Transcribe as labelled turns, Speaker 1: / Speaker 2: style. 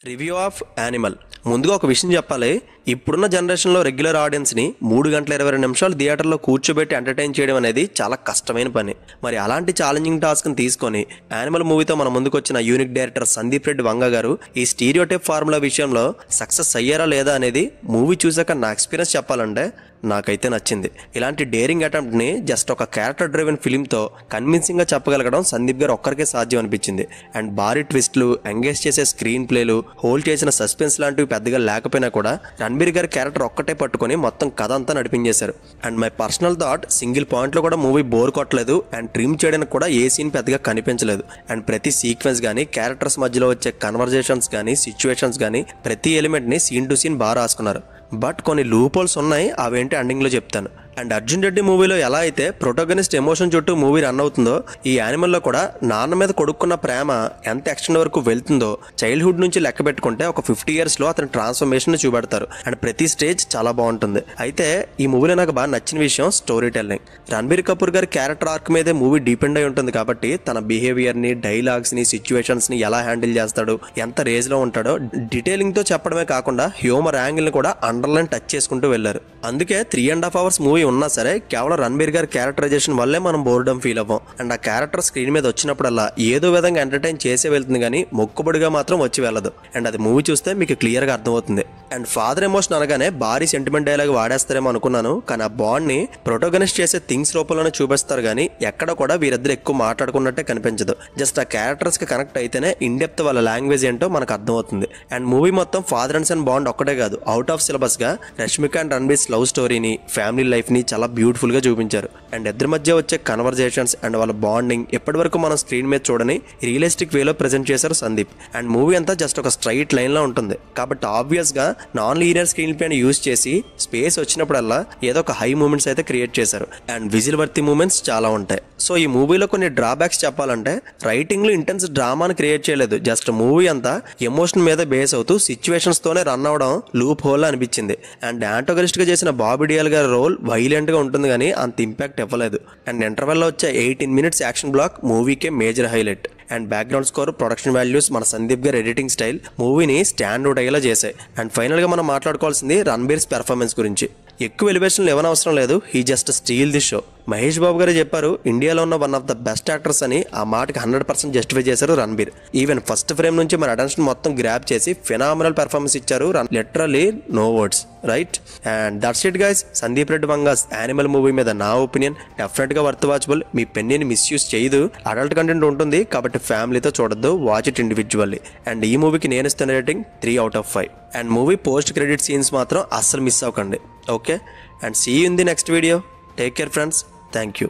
Speaker 1: Review of animal. ముందుగా ఒక విషయం చెప్పాలి. ఇప్పుడున్న జనరేషన్లో రెగ్యులర్ ఆడియన్స్ని 3 గంటల 22 నిమిషాలు థియేటర్లో కూర్చోబెట్టి ఎంటర్టైన్ చేయడం అనేది చాలా కష్టమైన పని. మరి అలాంటి ఛాలెంజింగ్ టాస్క్ని తీసుకొని యానిమల్ మూవీతో మన ముందుకు వచ్చిన యూనిక్ డైరెక్టర్ సందీప్ రెడ్డి వంగ గారు ఈ స్టీరియోటైప్ ఫార్ములా విషయంలో సక్సెస్ అయ్యారా లేదా అనేది మూవీ చూసాక నా ఎక్స్పీరియన్స్ చెప్పాలంటే నాకైతే నచ్చింది. ఇలాంటి డేరింగ్ అటెంప్ట్ని జస్ట్ ఒక క్యారెక్టర్ డ్రైవెన్ ఫిలింతో కన్విన్సింగ్గా చెప్పగలగడం సందీప్ గారు ఒక్కరికే సాధ్యం అనిపించింది. అండ్ భారీ ట్విస్ట్లు, ఎంగేజ్ చేసే స్క్రీన్ ప్లేలు, హోల్డ్ చేసిన సస్పెన్స్ లాంటివి పెద్దగా లేకపోయినా కూడా రణబీర్ గారి క్యారెక్టర్ ఒక్కటే పట్టుకొని మొత్తం కథ అంతా నడిపించేశారు. And my personal thought, single పాయింట్లో కూడా మూవీ బోర్ కొట్టలేదు. అండ్ ట్రిమ్ చేయడానికి కూడా ఏ సీన్ పెద్దగా కనిపించలేదు. అండ్ ప్రతి సీక్వెన్స్ కానీ, క్యారెక్టర్స్ మధ్యలో వచ్చే కన్వర్జేషన్స్ కానీ, సిచ్యువేషన్స్ కానీ ప్రతి ఎలిమెంట్ని సీన్ టు సీన్ బాగా రాసుకున్నారు. బట్ కొన్ని లూప్ హోల్స్ ఉన్నాయి, అవేంటి ఎండింగ్లో చెప్తాను. అండ్ అర్జున్ రెడ్డి మూవీలో ఎలా అయితే ప్రొటాగనిస్ట్ ఎమోషన్ చుట్టూ మూవీ రన్ అవుతుందో, ఈ యానిమల్లో కూడా నాన్న మీద కొడుకున్న ప్రేమ ఎంత ఎక్స్టెండ్ వరకు వెళ్తుందో చైల్డ్హుడ్ నుంచి లెక్క పెట్టుకుంటే ఒక 50 yearsలో అతని ట్రాన్స్ఫర్మేషన్ చూపెడతారు. అండ్ ప్రతి స్టేజ్ చాలా బాగుంటుంది. అయితే ఈ మూవీలో నాకు బాగా నచ్చిన విషయం స్టోరీ టెల్లింగ్. రణబీర్ కపూర్ గారి క్యారెక్టర్ ఆర్క్ మీదే మూవీ డిపెండ్ అయి ఉంటుంది కాబట్టి తన బిహేవియర్ని, డైలాగ్స్ని, సిచ్యువేషన్స్ని ఎలా హ్యాండిల్ చేస్తాడు, ఎంత రేంజ్లో ఉంటాడో డీటెయిలింగ్తో చెప్పడమే కాకుండా హ్యూమర్ యాంగిల్ని కూడా అండర్లైన్ టచ్ చేసుకుంటూ వెళ్ళారు. అందుకే 3.5 hours మూవీ ఉన్నా సరే కేవలం రణబీర్ గారి క్యారెక్టరైజేషన్ వల్లే మనం బోర్డమ్ ఫీల్ అవ్వం. అండ్ ఆ క్యారెక్టర్ స్క్రీన్ మీద వచ్చినప్పుడల్లా ఏదో విధంగా ఎంటర్టైన్ చేసే వెళ్తుంది కానీ మొక్కుబడిగా మాత్రం వచ్చి వెళ్ళదు. అండ్ అది మూవీ చూస్తే మీకు క్లియర్గా అర్థమవుతుంది. అండ్ ఫాదర్ ఎమోషన్ అనగానే భారీ సెంటిమెంట్ డైలాగ్ వాడేస్తారేమో అనుకున్నాను, కానీ ఆ బాండ్ని ప్రొటాగనిస్ట్ చేసే థింగ్స్ రూపంలోనే చూపిస్తారు కానీ ఎక్కడ కూడా వీరిద్దరు ఎక్కువ మాట్లాడుకున్నట్టే కనిపించదు. జస్ట్ ఆ క్యారెక్టర్స్కి కనెక్ట్ అయితేనే ఇన్ డెప్త్ వాళ్ళ లాంగ్వేజ్ ఏంటో మనకు అర్థమవుతుంది. అండ్ మూవీ మొత్తం ఫాదర్ అండ్ సన్ బాండ్ ఒక్కటే కాదు, అవుట్ ఆఫ్ సిలబస్గా రష్మిక అండ్ రణబీర్ లవ్ స్టోరీని, ఫ్యామిలీ లైఫ్ని చాలా బ్యూటిఫుల్గా చూపించారు. అండ్ ఇద్దరి మధ్య వచ్చే కన్వర్జేషన్స్ అండ్ వాళ్ళ బాండింగ్ ఎప్పటి వరకు మనం స్క్రీన్ మీద చూడని రియలిస్టిక్ వేలో ప్రెజెంట్ చేశారు సందీప్. అండ్ మూవీ అంతా జస్ట్ ఒక స్ట్రైట్ లైన్లో ఉంటుంది కాబట్టి ఆబ్వియస్గా నాన్ లీనియర్ స్క్రీన్ ప్లేని యూజ్ చేసి స్పేస్ వచ్చినప్పుడల్లా ఏదో ఒక హై మూమెంట్స్ అయితే క్రియేట్ చేశారు. అండ్ విజిల్ వర్తి మూమెంట్స్ చాలా ఉంటాయి. సో ఈ మూవీలో కొన్ని డ్రాబ్యాక్స్ చెప్పాలంటే రైటింగ్లో ఇంటెన్స్ డ్రామాని క్రియేట్ చేయలేదు. జస్ట్ మూవీ అంతా ఎమోషన్ మీద బేస్ అవుతూ సిచ్యువేషన్స్తోనే రన్ అవడం లూప్ హోల్ అనిపించింది. అండ్ యాంటోగనిస్ట్గా చేసిన బాబీ డియోల్ గారి రోల్ వైలెంట్గా ఉంటుంది కానీ అంత ఇంపాక్ట్ ఇవ్వలేదు. అండ్ ఇంటర్వెల్లో వచ్చే 18 minutes యాక్షన్ బ్లాక్ మూవీకే major highlight. And background score, production values, మన సందీప్ గారి ఎడిటింగ్ స్టైల్ మూవీని స్టాండ్ అవుట్ అయ్యేలా చేశాయి. అండ్ ఫైనల్గా మనం మాట్లాడుకోవాల్సింది రణబీర్స్ పెర్ఫార్మెన్స్ గురించి. ఎక్కువ ఎలివేషన్లు ఇవ్వనవసరం లేదు, he just steal the show. Mahesh Babu garu చెప్పారు ఇండియాలో ఉన్న one of the best actors అని. ఆ మాటకి 100% జస్టిఫై చేశారు రణబీర్. ఈవెన్ ఫస్ట్ ఫ్రేమ్ నుంచి మన అటెన్షన్ మొత్తం గ్రాప్ చేసి ఫినామినల్ పెర్ఫార్మెన్స్ ఇచ్చారు. Literally no words, right? And that's it guys. Sandeep Reddy Vanga's Animal movie మీద నా ఒపీనియన్ డెఫినెట్గా వర్త్ వాచబుల్. మీ పెన్నీని మిస్యూజ్ చేయదు. అడల్ట్ కంటెంట్ ఉంటుంది కాబట్టి ఫ్యామిలీతో చూడొద్దు, వాచ్ ఇట్ ఇండివిజువల్లీ. అండ్ ఈ మూవీకి నేను ఇస్తున్న rating 3/5. And movie post credit scenes మాత్రం అస్సలు మిస్ అవ్వకండి. Okay, and see you in the next video. Take care friends. Thank you.